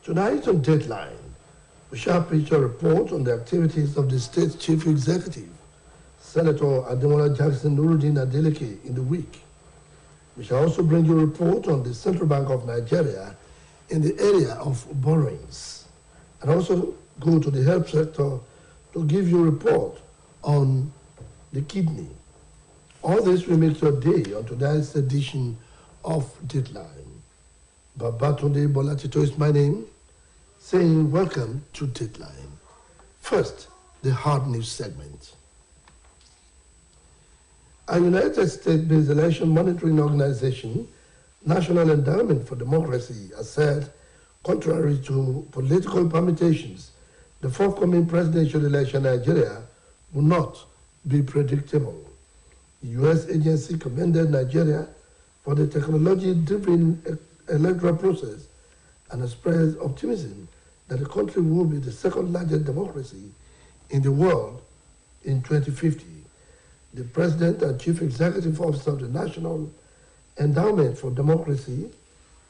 Tonight on Dateline, we shall feature a report on the activities of the state chief executive, Senator Ademola Jackson Nuruddin Adeleke, in the week. We shall also bring you a report on the Central Bank of Nigeria in the area of borrowings, and also go to the health sector to give you a report on the kidney. All this will make your day on tonight's edition of Dateline. Babatunde Bolatito is my name, saying welcome to Dateline. First, the hard news segment. A United States-based election monitoring organization, National Endowment for Democracy, has said, contrary to political permutations, the forthcoming presidential election in Nigeria will not be predictable. The U.S. agency commended Nigeria for the technology-driven electoral process and expressed optimism that the country will be the second largest democracy in the world in 2050. The President and Chief Executive Officer of the National Endowment for Democracy,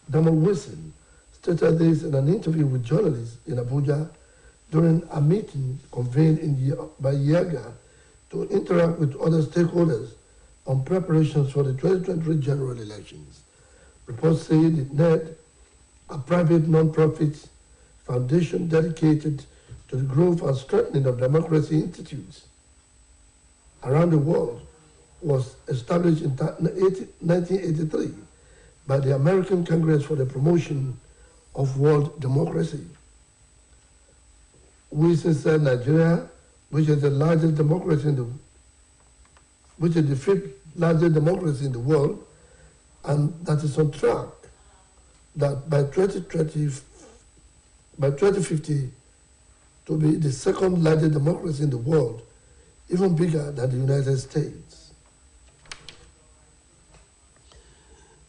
Damon Wilson, stated this in an interview with journalists in Abuja during a meeting convened by IAGA to interact with other stakeholders on preparations for the 2023 general elections. Reports say it NED, a private non-profit foundation dedicated to the growth and strengthening of democracy institutes around the world, was established in 1983 by the American Congress for the Promotion of World Democracy. Wilson said Nigeria, which is the largest democracy in the which is the fifth largest democracy in the world, and that is on track that by 2050 to be the second largest democracy in the world, even bigger than the United States.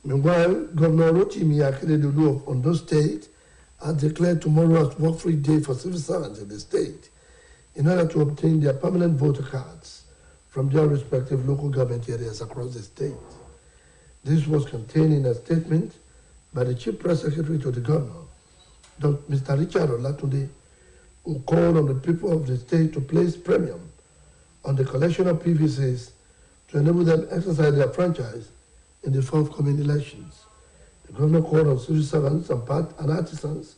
Meanwhile, Governor Rotimi Akeredolu of Ondo State has declared tomorrow as work-free day for civil servants in the state in order to obtain their permanent voter cards from their respective local government areas across the state. This was contained in a statement by the Chief Press Secretary to the Governor, Mr. Richard Olatunde, who called on the people of the state to place premium on the collection of PVCs to enable them to exercise their franchise in the forthcoming elections. The Governor called on civil servants and artisans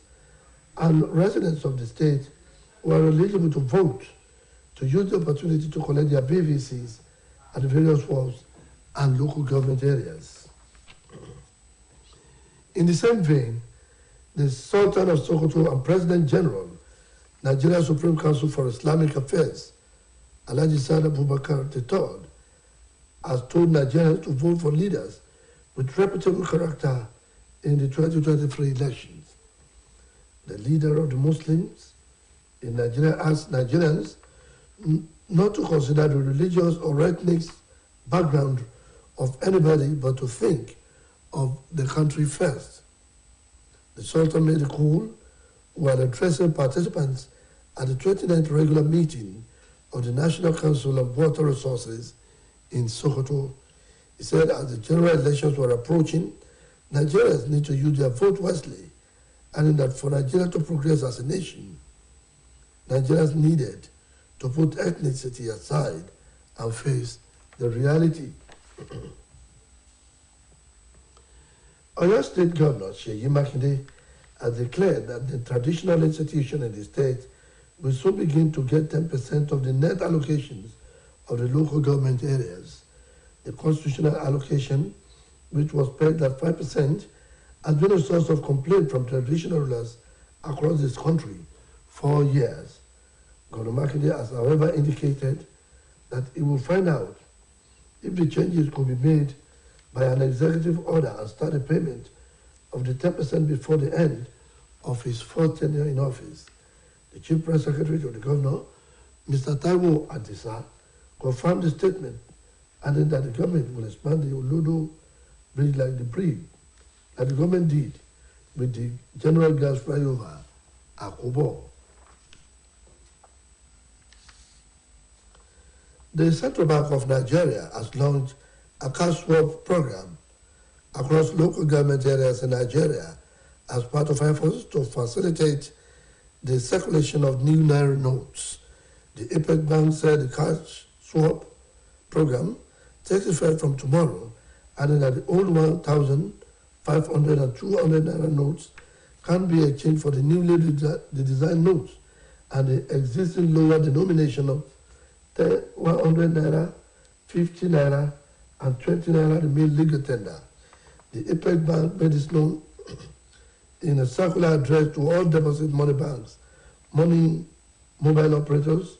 and residents of the state who are eligible to vote to use the opportunity to collect their PVCs at the various wards and local government areas. In the same vein, the Sultan of Sokoto and President General, Nigeria Supreme Council for Islamic Affairs, Alhaji Sada Abubakar III, has told Nigerians to vote for leaders with reputable character in the 2023 elections. The leader of the Muslims in Nigeria asked Nigerians not to consider the religious or ethnic background of anybody, but to think of the country first. The Sultan made a call while addressing participants at the 29th regular meeting of the National Council of Water Resources in Sokoto. He said as the general elections were approaching, Nigerians need to use their vote wisely, and in that for Nigeria to progress as a nation, Nigerians needed to put ethnicity aside and face the reality. Oyo State Governor Seyi Makinde has declared that the traditional institution in the state will soon begin to get 10% of the net allocations of the local government areas. The constitutional allocation, which was pegged at 5%, has been a source of complaint from traditional rulers across this country for years. Governor Makinde has, however, indicated that he will find out if the changes could be made by an executive order and start the payment of the 10% before the end of his fourth tenure in office. The Chief Press Secretary to the Governor, Mr. Taiwo Adisa, confirmed the statement, adding that the government will expand the Olodo bridge like the government did with the General Gas Flyover at Kobo. The Central Bank of Nigeria has launched a cash swap program across local government areas in Nigeria as part of efforts to facilitate the circulation of new Naira notes. The Apex Bank said the cash swap program takes effect from tomorrow, adding that the old 1,500 and 200 Naira notes can be exchanged for the newly designed notes and the existing lower denomination of 100 Naira, 50 Naira, and 20 Naira remain legal tender. The Apex Bank made this known in a circular address to all deposit money banks, money mobile operators,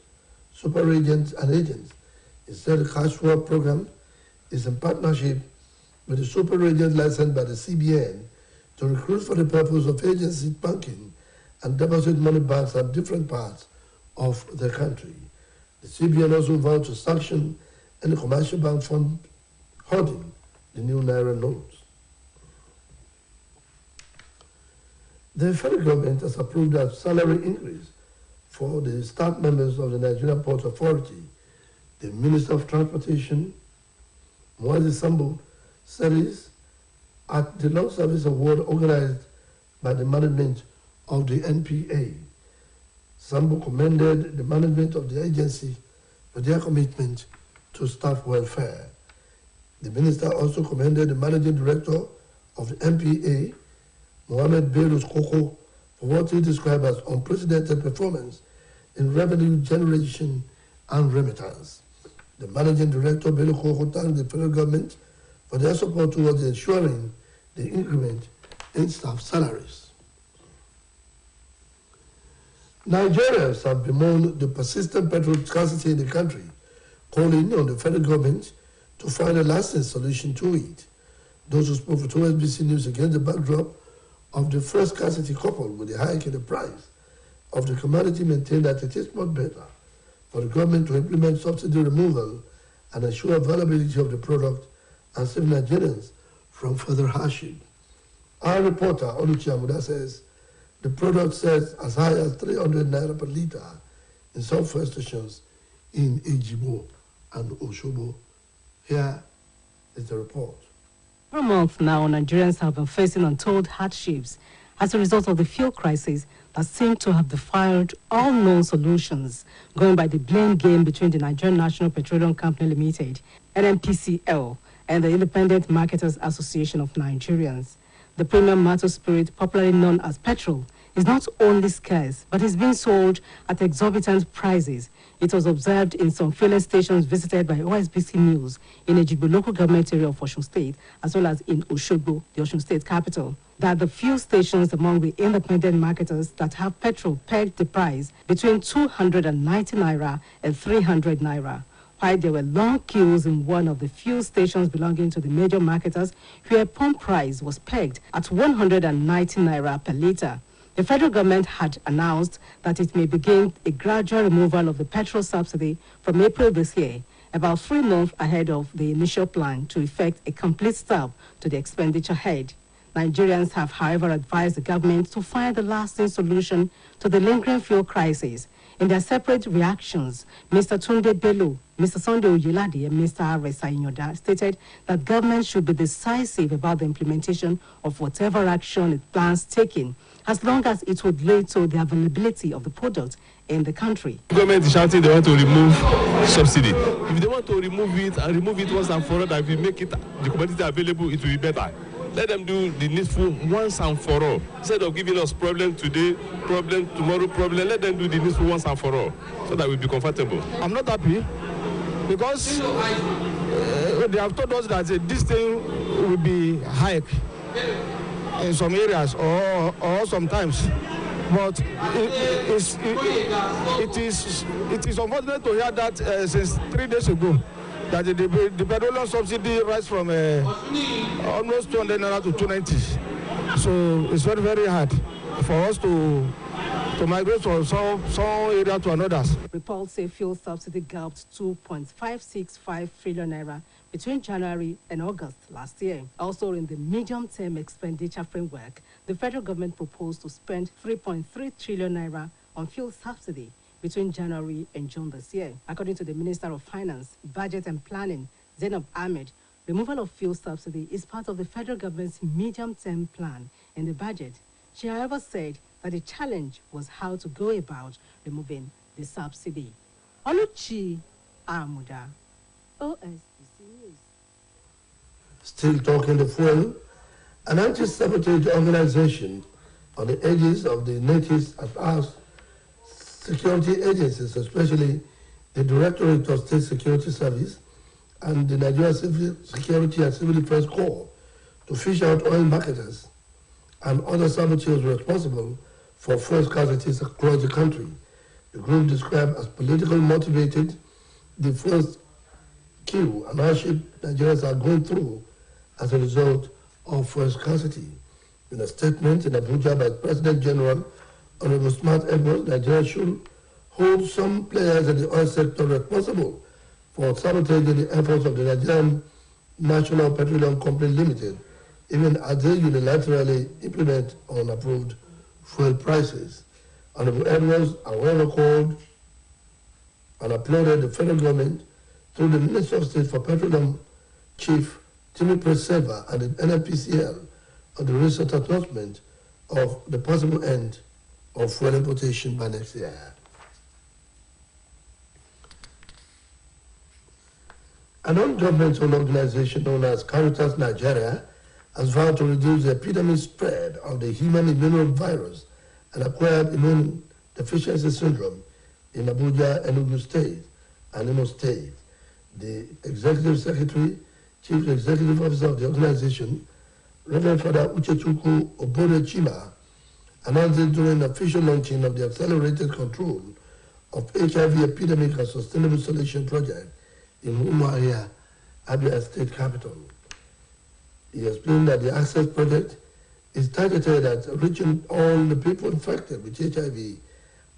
super agents, and agents. It said the cash swap program is in partnership with the super agent licensed by the CBN to recruit for the purpose of agency banking and deposit money banks at different parts of the country. The CBN also vowed to sanction any commercial bank fund holding the new Naira notes. The federal government has approved a salary increase for the staff members of the Nigerian Port Authority. The Minister of Transportation, Moazi Sambo, said this at the Long Service Award organized by the management of the NPA. Sambo commended the management of the agency for their commitment to staff welfare. The minister also commended the managing director of the NPA, Mohammed Beirut Koko, for what he described as unprecedented performance in revenue generation and remittance. The managing director, Beirut Koko, thanked the federal government for their support towards ensuring the increment in staff salaries. Nigerians have bemoaned the persistent petrol scarcity in the country, calling on the federal government to find a lasting solution to it. Those who spoke to OSBC News against the backdrop of the fuel scarcity coupled with the hike in the price of the commodity maintained that it is much better for the government to implement subsidy removal and ensure availability of the product and save Nigerians from further hardship. Our reporter, Oluchi Amuda, says the product sells as high as 300 Naira per litre in some fuel stations in Ejibo and Oshobo. Here is the report. For a month now, Nigerians have been facing untold hardships as a result of the fuel crisis that seem to have defied all known solutions, going by the blame game between the Nigerian National Petroleum Company Limited, NNPCL, and the Independent Marketers Association of Nigerians. The premium maltose spirit, popularly known as petrol, is not only scarce, but is being sold at exorbitant prices. It was observed in some filling stations visited by OSBC News in Ejibo local government area of Osun State, as well as in Oshobo, the Osun State capital, that the few stations among the independent marketers that have petrol pegged the price between 290 Naira and 300 Naira. While there were long queues in one of the few stations belonging to the major marketers, where pump price was pegged at 190 Naira per litre. The federal government had announced that it may begin a gradual removal of the petrol subsidy from April this year, about 3 months ahead of the initial plan to effect a complete stop to the expenditure head. Nigerians have, however, advised the government to find a lasting solution to the lingering fuel crisis. In their separate reactions, Mr. Tunde Bello, Mr. Sunday Oyelade, and Mr. Aresa Inyoda stated that government should be decisive about the implementation of whatever action it plans taking, as long as it would lead to the availability of the product in the country. The government is shouting they want to remove subsidy. If they want to remove it and remove it once and for all, that if we make it the commodity available, it will be better. Let them do the needful once and for all. Instead of giving us problem today, problem tomorrow, problem, let them do the needful once and for all, so that we'll be comfortable. I'm not happy because they have told us that this thing will be hike in some areas or sometimes. But it is unfortunate to hear that since 3 days ago, that the petroleum subsidy rise from almost 200 Naira to 290. So it's very, very hard for us to migrate from some area to another. Reports say fuel subsidy gulped 2.565 trillion Naira between January and August last year. Also, in the medium-term expenditure framework, the federal government proposed to spend 3.3 trillion Naira on fuel subsidy between January and June this year. According to the Minister of Finance, Budget and Planning, Zainab Ahmed, removal of fuel subsidy is part of the federal government's medium-term plan in the budget She, however, said that the challenge was how to go about removing the subsidy. Oluchi Amuda, OSBC News. Still talking the fuel, an anti-sabotage organization on the edges of the natives has asked security agencies, especially the Directorate of State Security Service and the Nigeria Civil Security and Civil Defense Corps, to fish out oil marketers and other saboteurs responsible for fuel casualties across the country. The group described as politically motivated the first queue and hardship Nigerians are going through as a result of fuel scarcity. In a statement in Abuja by President General Honorable Smart Edwards, Nigeria should hold some players in the oil sector responsible for sabotaging the efforts of the Nigerian National Petroleum Company Limited, even as they unilaterally implement unapproved fuel prices. Honorable Edwards, however, called and applauded the federal government through the Minister of State for Petroleum Chief Timmy Preserva and the NNPCL on the recent announcement of the possible end of fuel importation by next year. A non-governmental organization known as Caritas Nigeria has vowed to reduce the epidemic spread of the human immunovirus and acquired immune deficiency syndrome in Abuja, Enugu State, and Imo State. The Executive Secretary, Chief Executive Officer of the organization, Reverend Father Uchechukwu Obode Chima, announced it during the official launching of the Accelerated Control of HIV Epidemic and Sustainable Solution Project in Umuahia, Abia State Capital. He explained that the Access Project is targeted at reaching all the people infected with HIV,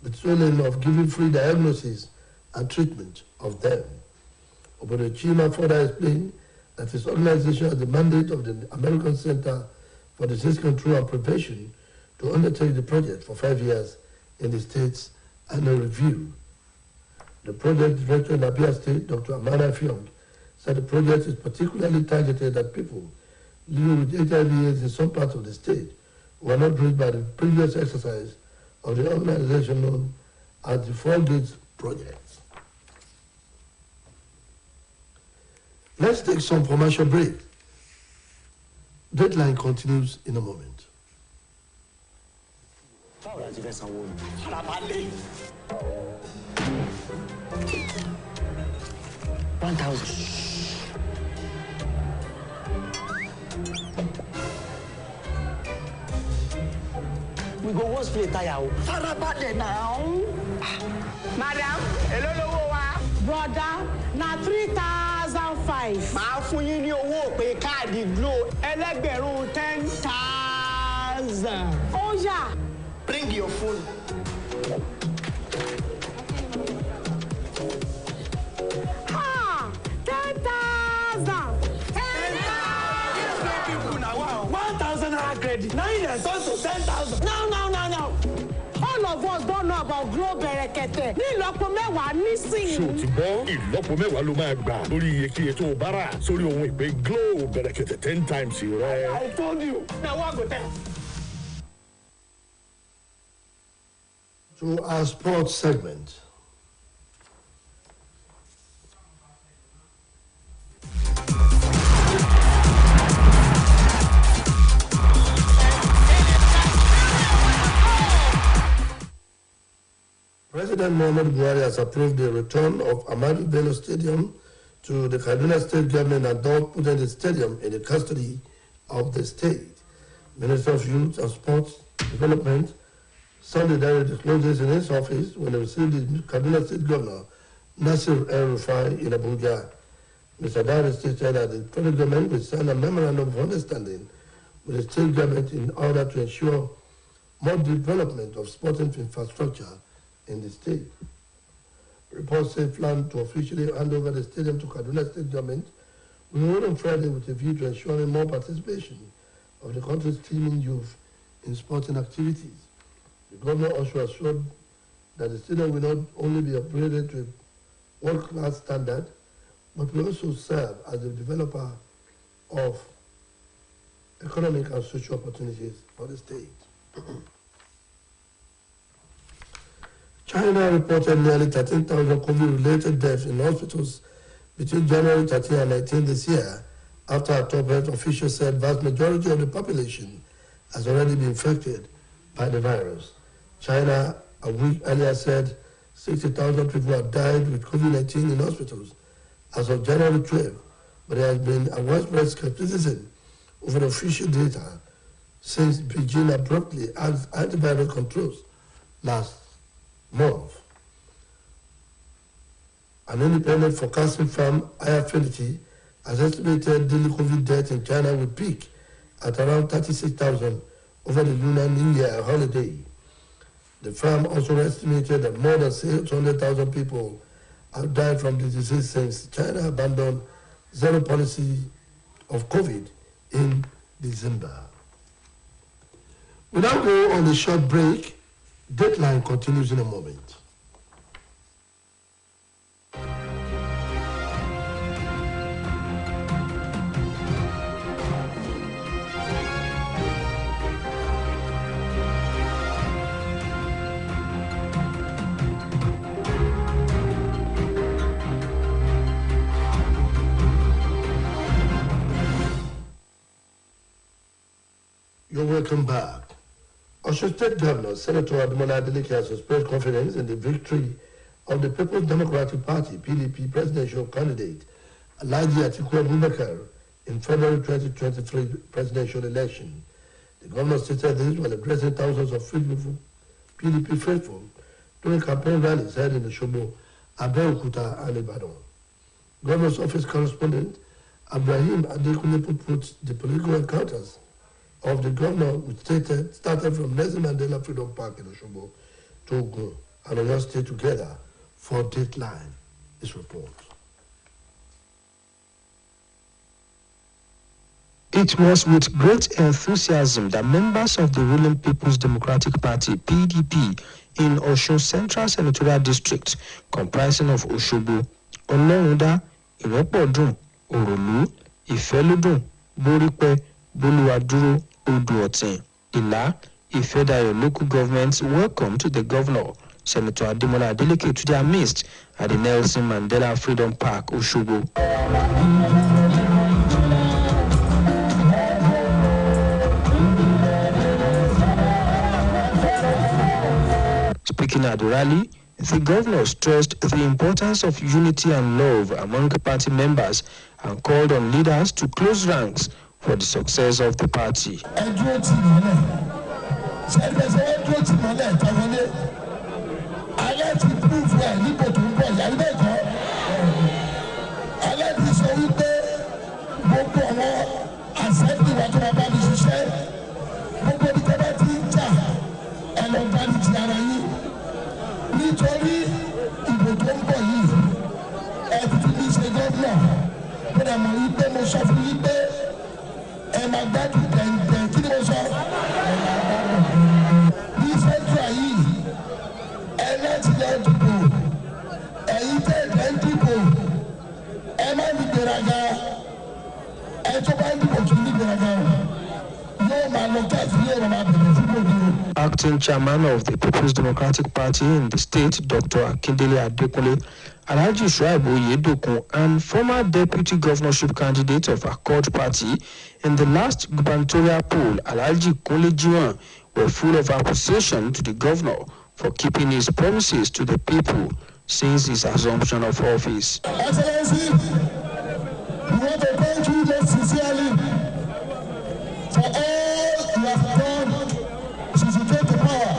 with the aim of giving free diagnosis and treatment of them. Obode Chima further explained that his organization has the mandate of the American Center for Disease Control and Prevention to undertake the project for 5 years in the state's annual review. The project director in Abia State, Dr. Amanda Fiong, said the project is particularly targeted at people living with HIV/AIDS in some parts of the state who are not reached by the previous exercise of the organization known as the Four Gates Project. Let's take some commercial break. Dateline continues in a moment. We go once play tire. Farabade now. Madam, hello, Brother, na 3,005. Màá fún yín ní owó pé káàdì Glo ẹlẹ́gbẹ̀rún 10,000. Oh yeah. Bring your phone. Ha! 10,000. 1,000 naira credit. Now you are to 10,000. No. All of us don't know about Glo Berekete. Ní ìlọ́po mẹ́wàá nísìnyí. Ṣé o ti gbọ́? Ìlọ́po mẹ́wàá ló máa gbà lórí iyekíye tó o bá rà sórí ohun ìpè Glo Berekete 10 times rẹ. I told you. Now what go tell? To our sports segment. President Muhammadu Buhari has approved the return of Ahmadu Bello Stadium to the Kaduna State government and thus putting the stadium in the custody of the state. Minister of Youth and Sports Development Sunday Dare disclosed this in his office when he received the Kaduna State Governor Nasir El-Rufai in Abuja. Mr. Dare stated that the federal government will sign a memorandum of understanding with the state government in order to ensure more development of sporting infrastructure in the state. Reports say plan to officially hand over the stadium to Kaduna State government will hold on Friday with a view to ensuring more participation of the country's teeming youth in sporting activities. The governor also assured that the stadium will not only be upgraded to a world-class standard, but will also serve as the developer of economic and social opportunities for the state. China reported nearly 13,000 COVID-related deaths in hospitals between January 13 and 19 this year, after a top health official said vast majority of the population has already been infected by the virus. China, a week earlier, said 60,000 people have died with COVID-19 in hospitals as of January 12, but there has been a widespread skepticism over the official data since Beijing abruptly added antiviral controls last month. An independent forecasting firm, High Affinity, has estimated daily COVID deaths in China will peak at around 36,000 over the Lunar New Year holiday. The firm also estimated that more than 600,000 people have died from the disease since China abandoned zero policy of COVID in December. We now go on a short break. Dateline continues in a moment. You're welcome back. Osho State Governor Senator Ademola Adeleke has expressed confidence in the victory of the People's Democratic Party (PDP) presidential candidate Alhaji Atiku Abubakar in February 2023 presidential election. The governor stated this while addressing thousands of PDP faithful during campaign rallies held in Osogbo, Abeokuta, and Ibadan. Governor's office correspondent Ibrahim Adekunle put the political encounters of the governor, which started from Nelson Mandela Freedom Park in Osogbo to Ogun and Oyo State together for Dateline. This report. It was with great enthusiasm that members of the ruling People's Democratic Party (PDP) in Osun Central Senatorial District, comprising of Osogbo, Olorunda, Irepodun, Orolu, Ifelodun, Boripe, Boluwaduro, Oduotin, Ila, Ifedayo local governments welcomed the governor, Senator Ademola Adeleke, to their midst at the Nelson Mandela Freedom Park, Osogbo. Speaking at the rally, the governor stressed the importance of unity and love among party members and called on leaders to close ranks for the success of the party. Acting chairman of the People's Democratic Party in the state, Dr. Akindele Adekunle, Alhaji Shuaibu Oyedokun, and former deputy governorship candidate of Accord Party in the last gubernatorial poll, Alhaji Kunle Jiwan, were full of appreciation to the governor for keeping his promises to the people since his assumption of office. Excellency, we want to thank you most sincerely for all you have done since you came to power.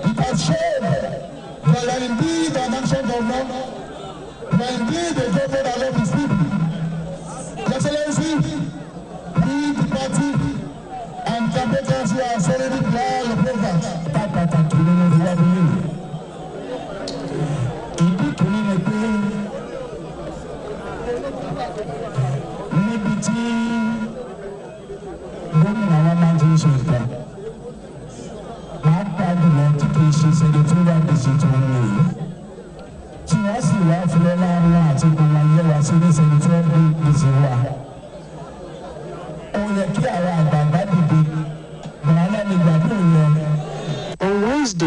It has shown that you are indeed an action governor, you are indeed a governor that loves his people. Excellency, we the party and campaigners who are solidly behind your programs.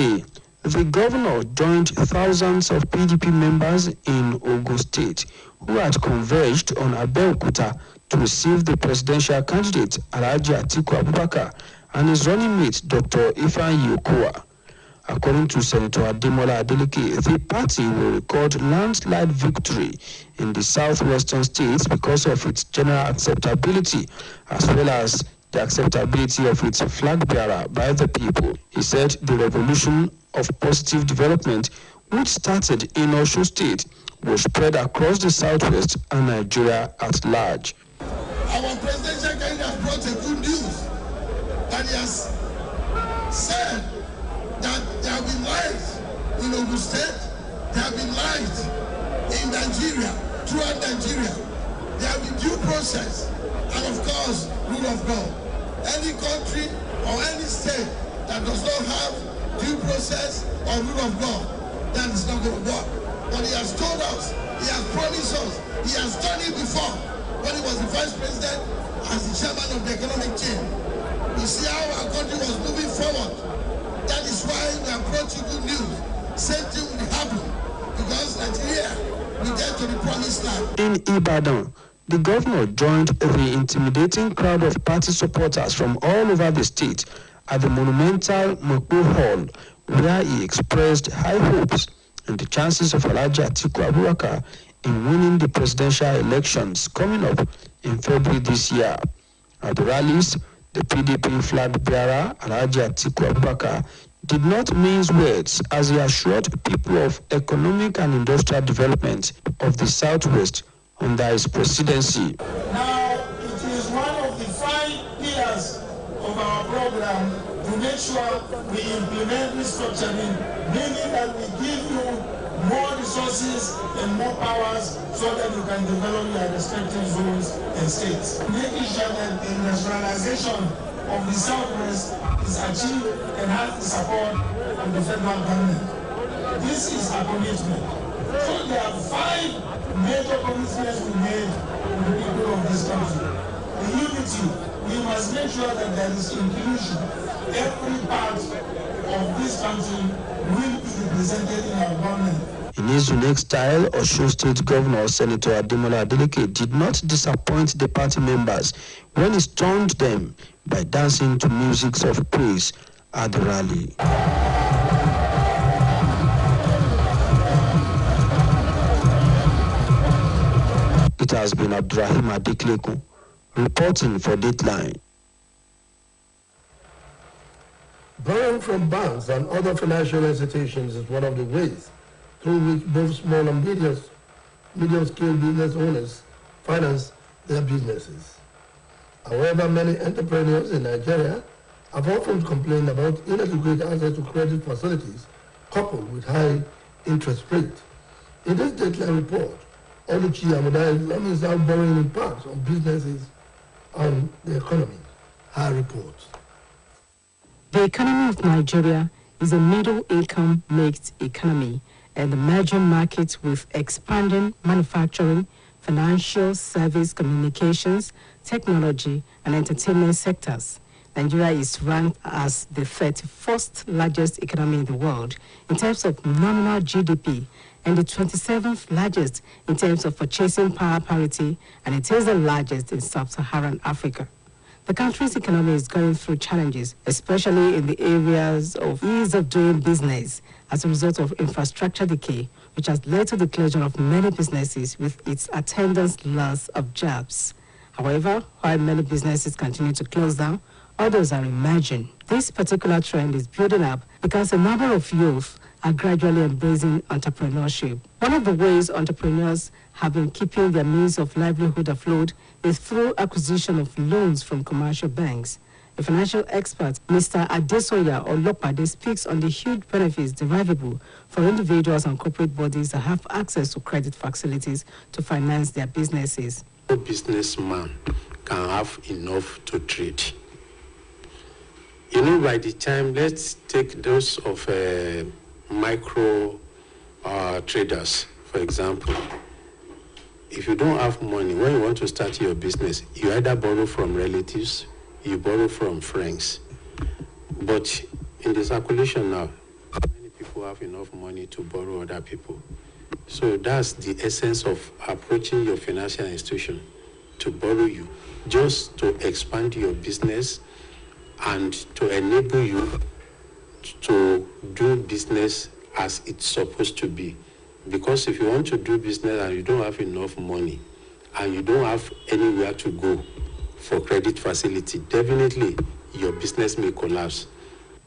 Today, the governor joined thousands of PDP members in Ogun State who had converged on Abeokuta to receive the presidential candidate Alhaji Atiku Abubakar and his running mate Dr. Ifeanyi Okowa. According to Senator Ademola Adeleke, the party will record landslide victory in the southwestern states because of its general acceptability as well as the acceptability of its flag bearer by the people. He said the revolution of positive development, which started in Osun State, will spread across the southwest and Nigeria at large. Our presidential candidate has brought a good news that he has said that there have been lives in Ogun State, there have been lives in Nigeria, throughout Nigeria. There have been due process and of course rule of law. Any country or any state that does not have due process or rule of law, that is not going to work. But he has told us, he has promised us, he has done it before when he was the vice president as the chairman of the economic team. We see how our country was moving forward. That is why we have brought you good news. Same thing will happen because Nigeria will get to the promised land. In Ibadan, the governor joined the intimidating crowd of party supporters from all over the state at the monumental Mokpo Hall, where he expressed high hopes in the chances of Alhaji Atiku Abubakar in winning the presidential elections coming up in February this year. At the rallies, the PDP flag bearer, Alhaji Atiku Abubakar, did not mince words as he assured people of economic and industrial development of the Southwest under his presidency. Now, it is one of the 5 pillars of our program to make sure we implement restructuring, meaning that we give you more resources and more powers so that you can develop your respective zones and states. Making sure that the industrialization of the Southwest is achieved and has the support of the federal government. This is a commitment. So there are 5 major commitments we made to the people of this country. The unity, we must make sure that there is inclusion. Every part of this country will be represented in our government. In his unique style, Osun State Governor Senator Ademola Adeleke did not disappoint the party members when he stunned them by dancing to music of praise at the rally. It has been Abdurrahim Adeklekun reporting for Dateline. Borrowing from banks and other financial institutions is one of the ways through which both small and medium-scale business owners finance their businesses. However, many entrepreneurs in Nigeria have often complained about inadequate access to credit facilities coupled with high interest rates. In this Dateline report, Oluchi Amudai examines how borrowing impacts on businesses and the economy. Her report. The economy of Nigeria is a middle-income mixed economy and emerging markets with expanding manufacturing, financial, service, communications, technology, and entertainment sectors. Nigeria is ranked as the 31st largest economy in the world in terms of nominal GDP and the 27th largest in terms of purchasing power parity, and it is the largest in sub-Saharan Africa. The country's economy is going through challenges, especially in the areas of ease of doing business as a result of infrastructure decay, which has led to the closure of many businesses with its attendant loss of jobs. However, while many businesses continue to close down, others are emerging. This particular trend is building up because a number of youth are gradually embracing entrepreneurship. One of the ways entrepreneurs have been keeping their means of livelihood afloat is through acquisition of loans from commercial banks. A financial expert, Mr. Adesoya Olopade, speaks on the huge benefits derivable for individuals and corporate bodies that have access to credit facilities to finance their businesses. No businessman can have enough to trade. You know, by the time, let's take those of micro traders, for example. If you don't have money, when you want to start your business, you either borrow from relatives, you borrow from friends. But in the circulation now, people have enough money to borrow other people. So that's the essence of approaching your financial institution to borrow you, just to expand your business and to enable you to do business as it's supposed to be. Because if you want to do business and you don't have enough money and you don't have anywhere to go for credit facility, definitely your business may collapse.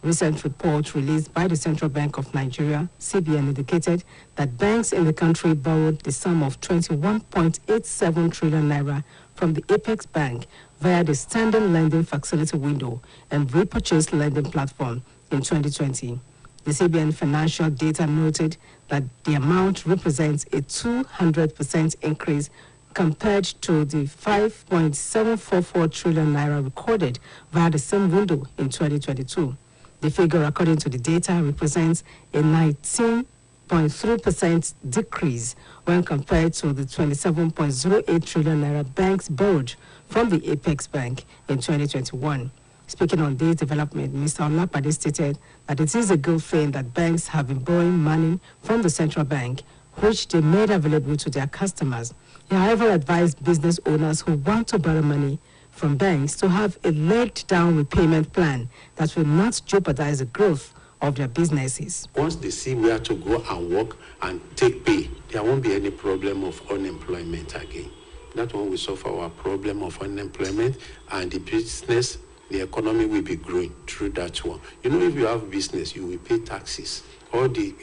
Recent report released by the Central Bank of Nigeria, CBN, indicated that banks in the country borrowed the sum of 21.87 trillion naira from the Apex Bank via the standing lending facility window and repurchased lending platform in 2020. The CBN financial data noted that the amount represents a 200% increase compared to the 5.744 trillion naira recorded via the same window in 2022. The figure, according to the data, represents a 19.3% decrease when compared to the 27.08 trillion naira banks borrowed from the Apex Bank in 2021. Speaking on this development, Mr. Olapade stated that it is a good thing that banks have been borrowing money from the central bank, which they made available to their customers. He, however, advised business owners who want to borrow money from banks to have a laid-down repayment plan that will not jeopardize the growth of their businesses. Once they see where to go and work and take pay, there won't be any problem of unemployment again. That one will solve our problem of unemployment, and the business, the economy will be growing through that one. You know, if you have business, you will pay taxes. All the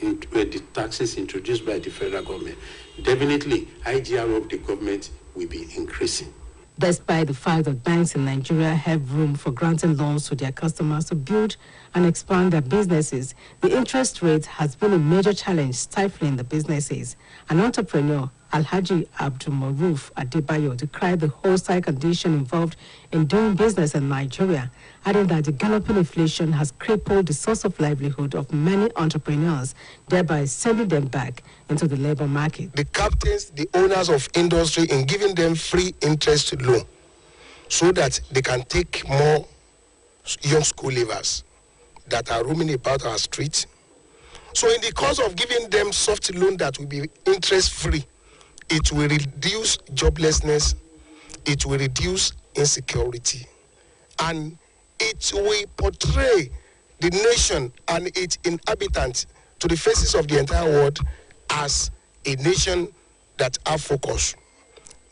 taxes introduced by the federal government. Definitely, IGR of the government will be increasing. Despite the fact that banks in Nigeria have room for granting loans to their customers to build and expand their businesses, the interest rate has been a major challenge stifling the businesses. An entrepreneur, Alhaji Abdul Maruf Adebayo, decried the hostile condition involved in doing business in Nigeria, adding that the galloping inflation has crippled the source of livelihood of many entrepreneurs, thereby sending them back into the labor market. The captains, the owners of industry, in giving them free interest loan so that they can take more young school leavers that are roaming about our streets. So in the course of giving them soft loan that will be interest free, it will reduce joblessness, it will reduce insecurity, and it will portray the nation and its inhabitants to the faces of the entire world as a nation that have focus,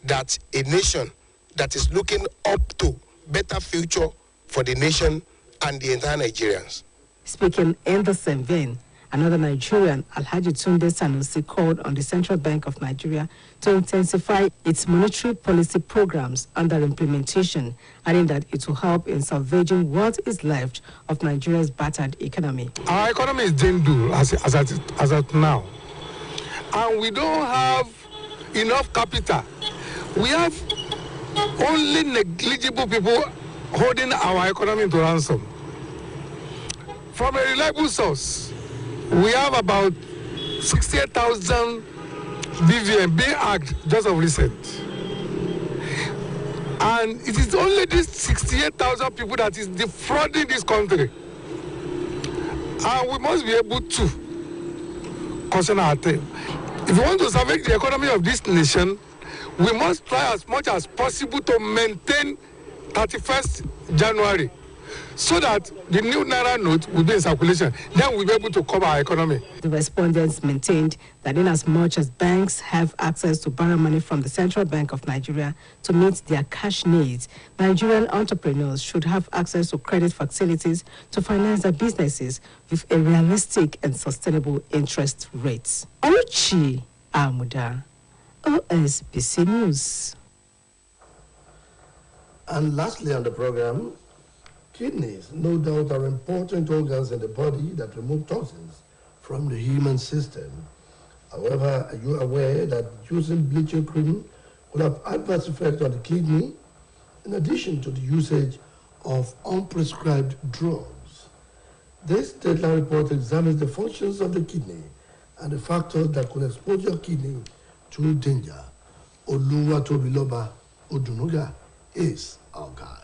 that a nation that is looking up to better future for the nation and the entire Nigerians. Speaking in the same vein, another Nigerian, Alhaji Tunde Sanusi, called on the Central Bank of Nigeria to intensify its monetary policy programs under implementation, adding that it will help in salvaging what is left of Nigeria's battered economy. Our economy is dangerous as at now, and we don't have enough capital. We have only negligible people holding our economy to ransom. From a reliable source, we have about 68,000 BVM being hacked just of recent. And it is only these 68,000 people that is defrauding this country. And we must be able to concern our time. If we want to salvage the economy of this nation, we must try as much as possible to maintain 31st January. So that the new Naira note will be in circulation. Then we'll be able to cover our economy. The respondents maintained that in as much as banks have access to borrow money from the Central Bank of Nigeria to meet their cash needs, Nigerian entrepreneurs should have access to credit facilities to finance their businesses with a realistic and sustainable interest rates. Oluchi Amuda, OSBC News. And lastly on the program, kidneys, no doubt, are important organs in the body that remove toxins from the human system. However, are you aware that using bleaching cream will have adverse effects on the kidney, in addition to the usage of unprescribed drugs? This Dateline report examines the functions of the kidney and the factors that could expose your kidney to danger. Oluwatobiloba Odunuga is our guide.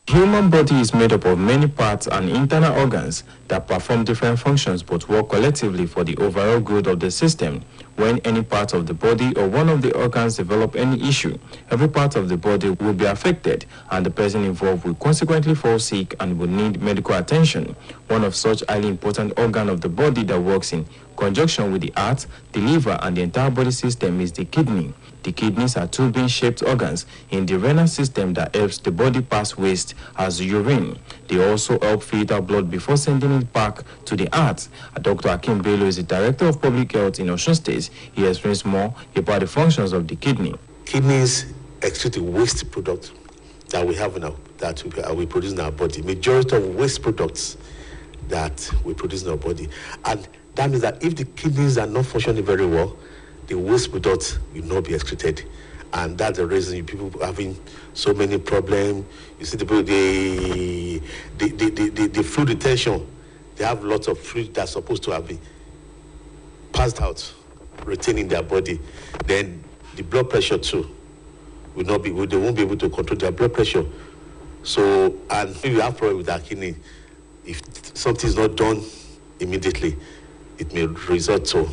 Human body is made up of many parts and internal organs that perform different functions but work collectively for the overall good of the system. When any part of the body or one of the organs develop any issue, every part of the body will be affected and the person involved will consequently fall sick and will need medical attention. One of such highly important organs of the body that works in conjunction with the heart, the liver and the entire body system is the kidney. The kidneys are two bean-shaped organs in the renal system that helps the body pass waste as urine. They also help filter blood before sending it back to the heart. Dr. Akim Bello is the Director of Public Health in Osun State. He explains more about the functions of the kidney. Kidneys excrete the waste product that we have now, that we produce in our body. Majority of waste products that we produce in our body. And that means that if the kidneys are not functioning very well, the waste products will not be excreted. And that's the reason people are having so many problems. You see, the fluid retention, they have lots of fluid that's supposed to have been passed out, retaining their body. Then the blood pressure too will not be, they won't be able to control their blood pressure. So, and if you have problem with our kidney, if something is not done immediately, it may result to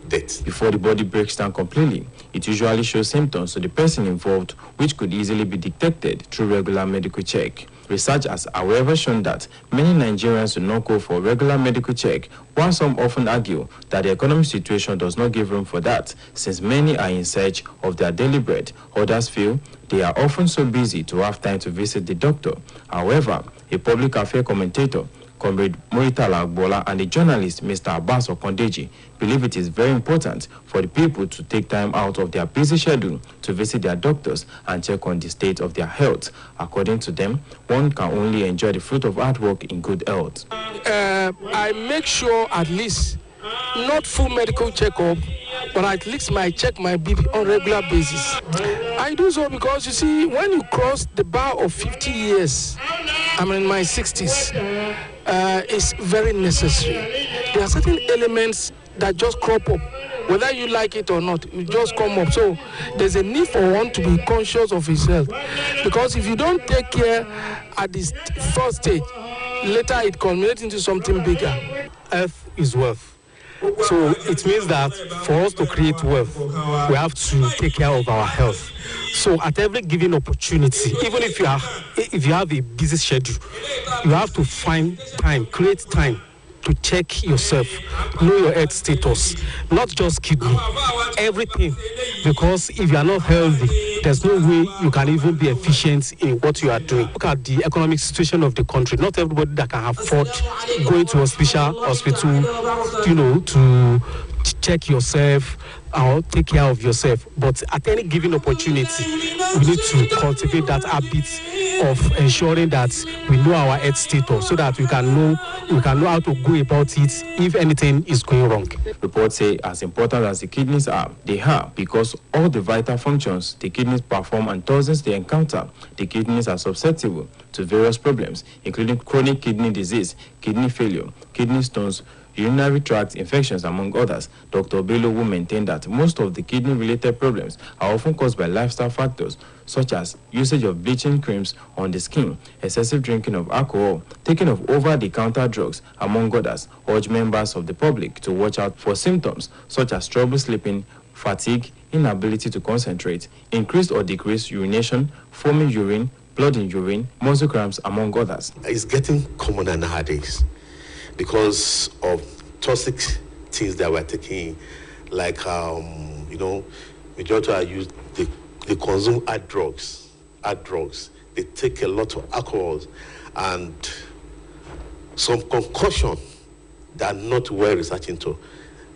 death. Before the body breaks down completely, it usually shows symptoms to the person involved, which could easily be detected through regular medical check. Research has, however, shown that many Nigerians do not go for regular medical check, while some often argue that the economic situation does not give room for that, since many are in search of their daily bread. Others feel they are often so busy to have time to visit the doctor. However, a public affairs commentator, Comrade Muritala Agbola, and the journalist, Mr. Abbas Okondeji, believe it is very important for the people to take time out of their busy schedule to visit their doctors and check on the state of their health. According to them, one can only enjoy the fruit of hard work in good health. I make sure at least, not full medical checkup, but at least I check my BP on regular basis. I do so because, you see, when you cross the bar of 50 years, I'm in my 60s, it's very necessary. There are certain elements that just crop up, whether you like it or not, it just come up. So there's a need for one to be conscious of his health, because if you don't take care at this first stage, later it culminates into something bigger. Health is wealth. So it means that for us to create wealth, we have to take care of our health. So at every given opportunity, even if you have a busy schedule, you have to find time, create time to check yourself, know your health status, not just kidney, everything. Because if you are not healthy, there's no way you can even be efficient in what you are doing. Look at the economic situation of the country. Not everybody that can afford going to a special hospital, to check yourself or take care of yourself. But at any given opportunity, we need to cultivate that habit of ensuring that we know our health status, so that we can know how to go about it if anything is going wrong. Reports say as important as the kidneys are, they are because all the vital functions the kidneys perform and toxins they encounter, the kidneys are susceptible to various problems, including chronic kidney disease, kidney failure, kidney stones, urinary tract infections, among others. Dr. Bello will maintain that most of the kidney-related problems are often caused by lifestyle factors, such as usage of bleaching creams on the skin, excessive drinking of alcohol, taking of over-the-counter drugs, among others. Urge members of the public to watch out for symptoms such as trouble sleeping, fatigue, inability to concentrate, increased or decreased urination, foaming urine, blood in urine, muscle cramps, among others. It's getting commoner nowadays because of toxic things that we're taking, like, majority are used, they consume hard drugs. They take a lot of alcohol and some concussion that are not well researched into.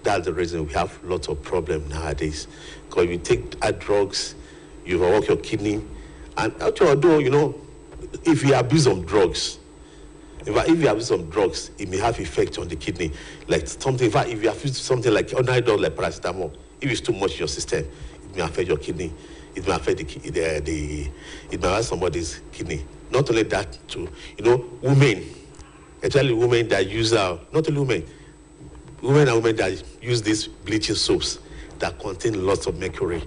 That's the reason we have lots of problems nowadays. Because you take hard drugs, you overwork your kidney, and actually, although, if you abuse of drugs, in fact, if you abuse some drugs, it may have effect on the kidney. Like something, in fact, if you abuse something like ordinary drug like paracetamol, if it's too much in your system, it may affect your kidney. It may affect it may affect somebody's kidney. Not only that, too, women, especially women that use not only women that use these bleaching soaps that contain lots of mercury.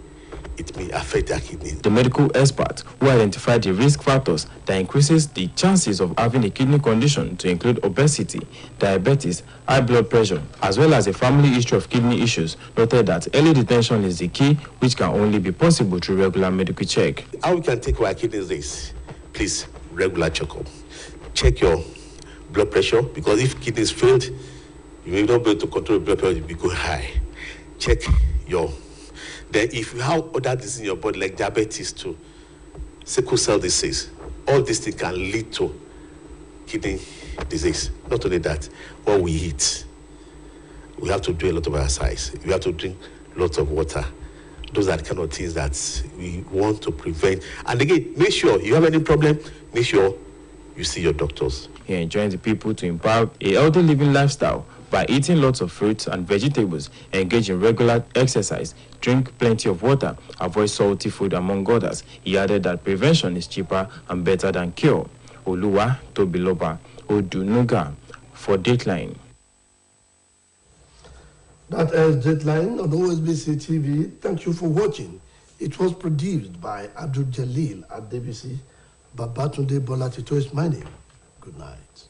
it may affect their kidney. The medical expert who identified the risk factors that increases the chances of having a kidney condition to include obesity, diabetes, high blood pressure, as well as a family history of kidney issues, noted that early detection is the key, which can only be possible through regular medical check. How we can take our kidneys is, please, regular checkup. Check your blood pressure, because if kidneys failed, you may not be able to control blood pressure, you will go high. Check your... Then if you have other diseases in your body, like diabetes too, sickle cell disease, all these things can lead to kidney disease. Not only that, what we eat, we have to do a lot of exercise. We have to drink lots of water. Those are the kind of things that we want to prevent. And again, make sure you have any problem, make sure you see your doctors. He enjoins the people to empower a healthy living lifestyle by eating lots of fruits and vegetables, engage in regular exercise, drink plenty of water, avoid salty food, among others. He added that prevention is cheaper and better than cure. Oluwa Tobiloba Odunuga for Dateline. That is Dateline on OSBC TV. Thank you for watching. It was produced by Abdul Jalil at DBC. Babatunde Bolatito is my name. Good night.